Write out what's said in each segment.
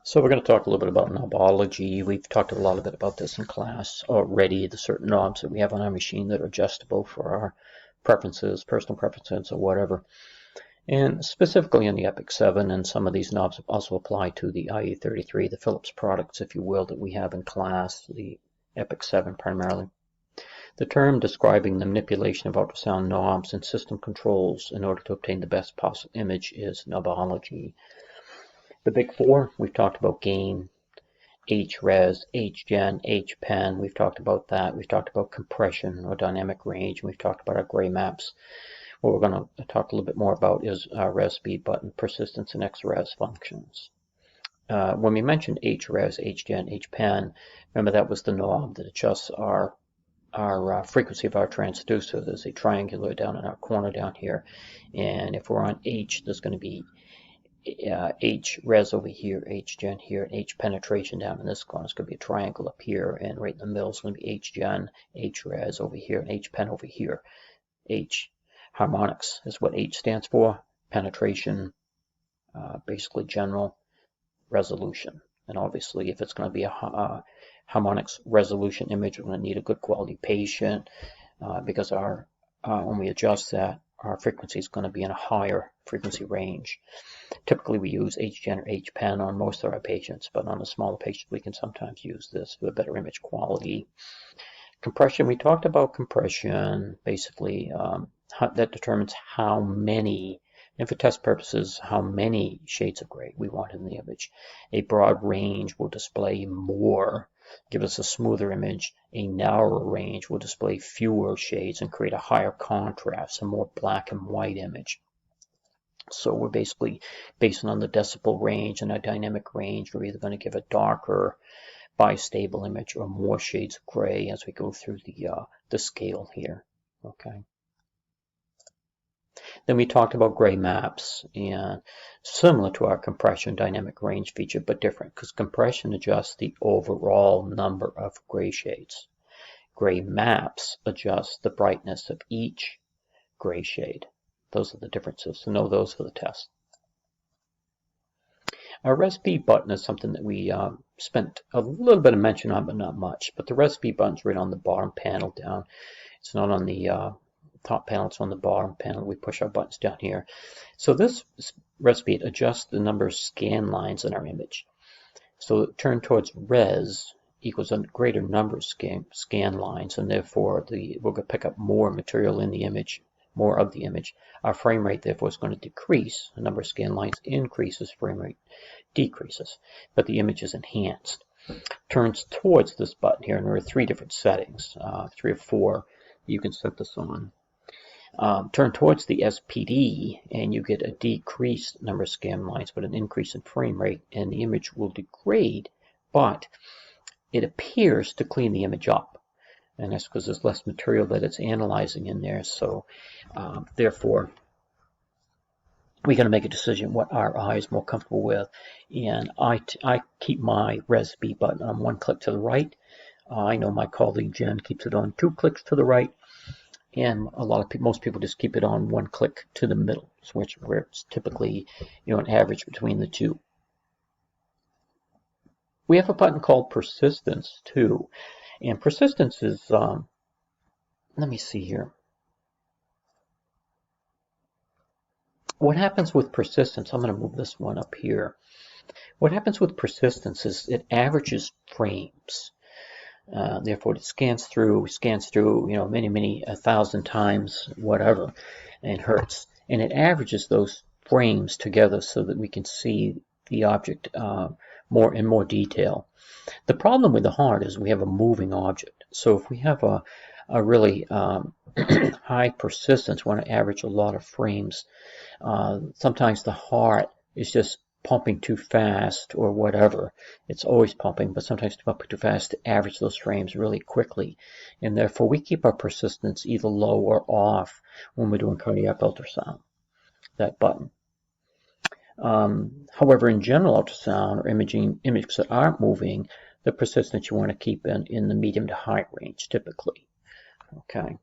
So we're going to talk a little bit about knobology. We've talked a lot bit about this in class already, the certain knobs that we have on our machine that are adjustable for our preferences, personal preferences, or whatever. And specifically in the Epic 7, and some of these knobs also apply to the IE33, the Philips products, if you will, that we have in class, the Epic 7 primarily. The term describing the manipulation of ultrasound knobs and system controls in order to obtain the best possible image is knobology. The big four, we've talked about gain, HRes, HGen, HPen. We've talked about that. We've talked about compression or dynamic range. We've talked about our gray maps. What we're going to talk a little bit more about is our res speed button, persistence, and XRes functions. When we mentioned HRes, HGen, HPen, remember that was the knob that adjusts our frequency of our transducer. There's a triangular down in our corner down here, and if we're on H, there's going to be H-res over here, H-gen here, and H-penetration down in this corner. It's going to be a triangle up here, and right in the middle is going to be H-gen, H-res over here, and H-pen over here. H-harmonics is what H stands for. Penetration, basically general resolution. And obviously, if it's going to be a harmonics resolution image, we're going to need a good quality patient because when we adjust that, our frequency is going to be in a higher frequency range. Typically, we use HGen or HPen on most of our patients, but on a smaller patient, we can sometimes use this for a better image quality. Compression, we talked about compression, basically, that determines how many, and for test purposes, how many shades of gray we want in the image. A broad range will display more, give us a smoother image. A narrower range will display fewer shades and create a higher contrast, a more black and white image. So we're basically, based on the decibel range and our dynamic range, we're either going to give a darker bistable image or more shades of gray as we go through the scale here. Okay. Then we talked about gray maps, and similar to our compression dynamic range feature, but different because compression adjusts the overall number of gray shades. Gray maps adjust the brightness of each gray shade. Those are the differences, so know those for the test. Our res speed button is something that we spent a little bit of mention on, but not much. But the res speed button's right on the bottom panel down. It's not on the top panel, it's on the bottom panel. We push our buttons down here. So this res speed adjusts the number of scan lines in our image. So turn towards res equals a greater number of scan lines, and therefore we're going to pick up more material in the image, more of the image. Our frame rate, therefore, is going to decrease. The number of scan lines increases, frame rate decreases, but the image is enhanced. Turns towards this button here, and there are three different settings, 3 or 4 you can set this on. Turn towards the SPD, and you get a decreased number of scan lines, but an increase in frame rate, and the image will degrade, but it appears to clean the image up. And that's because there's less material that it's analyzing in there. So therefore, we're going to make a decision what our eye is more comfortable with. And I keep my res speed button on 1 click to the right. I know my colleague Jen keeps it on 2 clicks to the right. And most people just keep it on 1 click to the middle, where it's typically, an average between the two. We have a button called persistence too. And persistence is, let me see here. What happens with persistence, I'm going to move this one up here. What happens with persistence is it averages frames. Therefore, it scans through, many, 1,000 times, whatever, in hertz. And it averages those frames together so that we can see the object more in more detail. The problem with the heart is we have a moving object. So if we have a really high persistence, want to average a lot of frames, sometimes the heart is just pumping too fast or whatever. It's always pumping, but sometimes it's pumping too fast to average those frames really quickly. And therefore, we keep our persistence either low or off when we're doing cardiac ultrasound, that button. However, in general ultrasound or images that aren't moving, the persistence you want to keep in the medium to high range typically. Okay.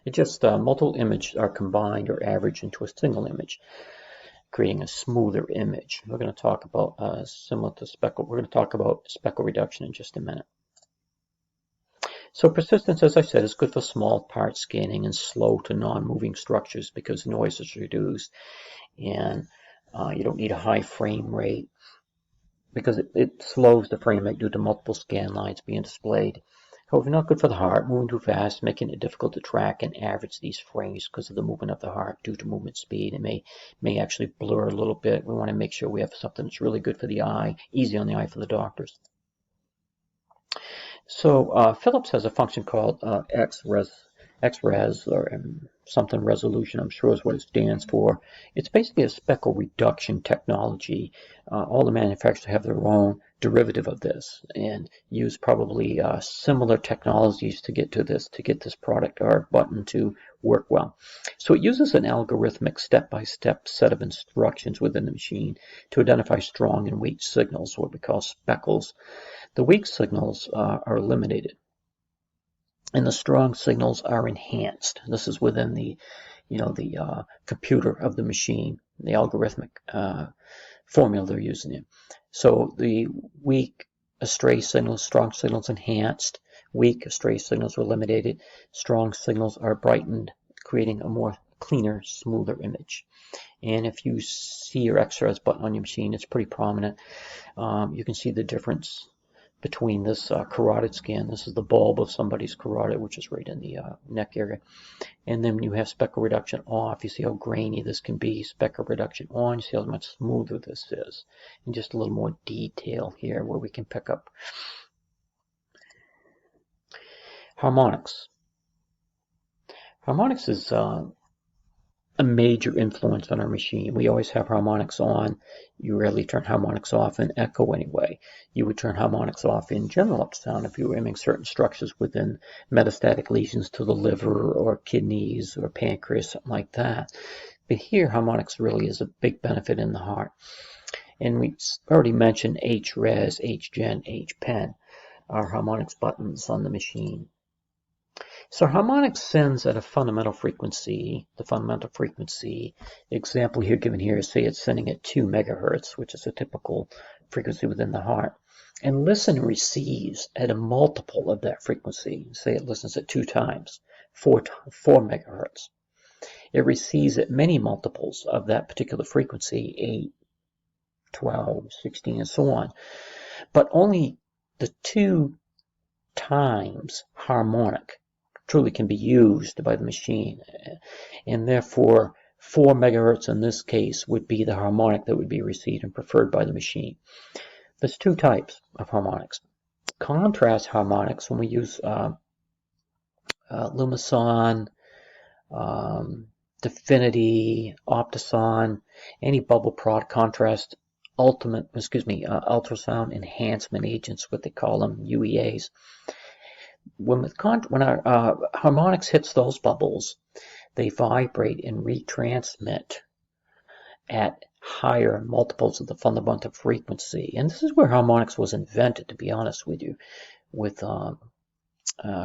It just multiple images are combined or averaged into a single image. creating a smoother image. We're going to talk about similar to speckle. We're going to talk about speckle reduction in just a minute. So persistence, as I said, is good for small part scanning and slow to non-moving structures because noise is reduced, and you don't need a high frame rate because it slows the frame rate due to multiple scan lines being displayed. However, not good for the heart, moving too fast, making it difficult to track and average these frames because of the movement of the heart due to movement speed. It may actually blur a little bit. We want to make sure we have something that's really good for the eye, easy on the eye for the doctors. So Philips has a function called XRES or something resolution, I'm sure is what it stands for. It's basically a speckle reduction technology. All the manufacturers have their own derivative of this and use probably similar technologies to get this product or button to work well. So it uses an algorithmic step-by-step set of instructions within the machine to identify strong and weak signals, what we call speckles. The weak signals are eliminated, and the strong signals are enhanced. This is within the computer of the machine, the algorithmic formula they're using it. So the weak stray signals, strong signals enhanced, weak stray signals are eliminated, strong signals are brightened, creating a more cleaner, smoother image. And if you see your XRS button on your machine, it's pretty prominent. You can see the difference between this carotid scan. This is the bulb of somebody's carotid, which is right in the neck area. And then you have speckle reduction off. You see how grainy this can be. Speckle reduction on. You see how much smoother this is. And just a little more detail here where we can pick up harmonics. Harmonics is a major influence on our machine. We always have harmonics on. You rarely turn harmonics off in echo anyway. You would turn harmonics off in general ultrasound if you were aiming certain structures within metastatic lesions to the liver or kidneys or pancreas, something like that. But here, harmonics really is a big benefit in the heart. And we already mentioned HRES, HGen, HPen, our harmonics buttons on the machine. So harmonics sends at a fundamental frequency, the fundamental frequency example here given here is, say it's sending at 2 megahertz, which is a typical frequency within the heart, and listen and receives at a multiple of that frequency. Say it listens at 2 times, 4 megahertz. It receives at many multiples of that particular frequency, 8, 12, 16, and so on. But only the 2 times harmonic truly can be used by the machine, and therefore 4 megahertz in this case would be the harmonic that would be received and preferred by the machine. There's 2 types of harmonics. Contrast harmonics, when we use Lumison, Definity, Optison, any bubble product, contrast ultrasound enhancement agents, what they call them, UEAs. When our harmonics hits those bubbles, they vibrate and retransmit at higher multiples of the fundamental frequency. And this is where harmonics was invented, to be honest with you, with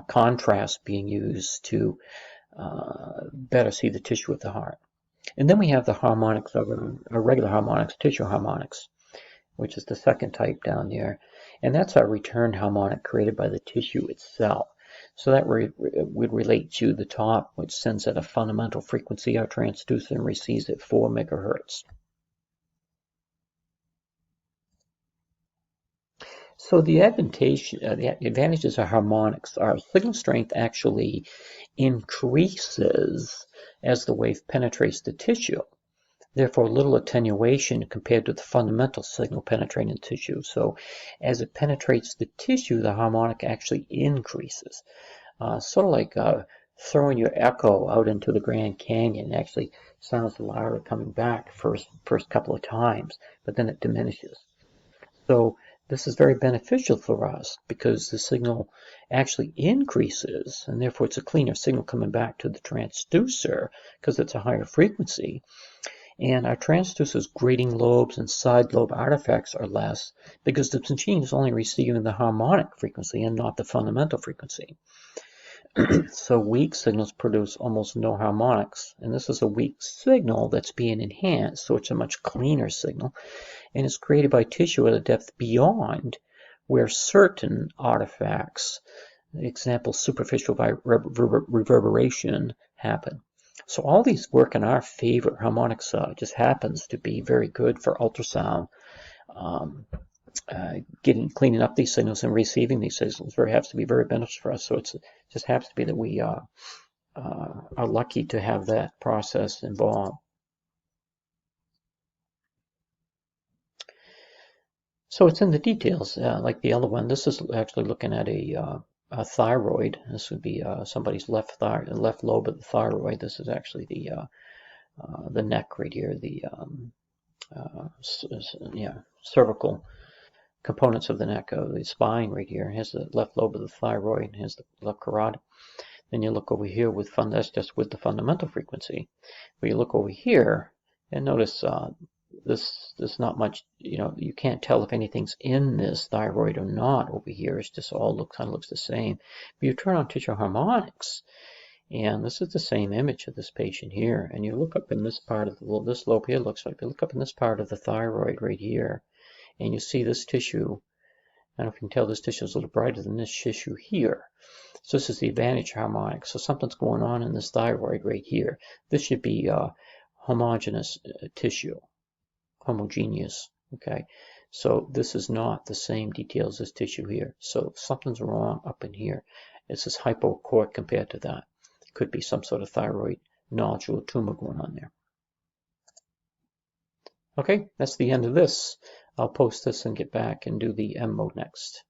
contrast being used to better see the tissue of the heart. And then we have the harmonics of our regular harmonics, tissue harmonics, which is the second type down there. And that's our return harmonic created by the tissue itself. So that would relate to the top, which sends at a fundamental frequency our transducer and receives at 4 megahertz. So the advantages of harmonics are signal strength actually increases as the wave penetrates the tissue. Therefore, little attenuation compared to the fundamental signal penetrating the tissue. So as it penetrates the tissue, the harmonic actually increases. Sort of like throwing your echo out into the Grand Canyon. It actually sounds louder coming back first couple of times, but then it diminishes. So this is very beneficial for us because the signal actually increases, and therefore it's a cleaner signal coming back to the transducer because it's a higher frequency. And our transducer's grating lobes and side lobe artifacts are less because the machine is only receiving the harmonic frequency and not the fundamental frequency. So weak signals produce almost no harmonics, and this is a weak signal that's being enhanced, so it's a much cleaner signal, and it's created by tissue at a depth beyond where certain artifacts, example superficial reverberation, happen. So all these work in our favor. Harmonics just happens to be very good for ultrasound. Cleaning up these signals and receiving these signals has to be very beneficial for us. So it just happens to be that we are lucky to have that process involved. So it's in the details, like the other one. This is actually looking at a thyroid. This would be somebody's left lobe of the thyroid. This is actually the neck right here, the cervical components of the neck, of the spine right here. Here's the left lobe of the thyroid. Here's the left carotid. Then you look over here with that's just with the fundamental frequency. But you look over here and notice there's not much, you can't tell if anything's in this thyroid or not over here. It's just all kind of looks the same. But you turn on tissue harmonics, and this is the same image of this patient here. And you look up in this part of this lobe here looks like, you look up in this part of the thyroid right here, and you see this tissue. I don't know if you can tell, this tissue is a little brighter than this tissue here. So this is the advantage harmonic. So something's going on in this thyroid right here. This should be homogeneous tissue, homogeneous. Okay, so this is not the same details as tissue here. So something's wrong up in here. This is hypochoric compared to that. It could be some sort of thyroid nodule tumor going on there. Okay, that's the end of this. I'll post this and get back and do the M mode next.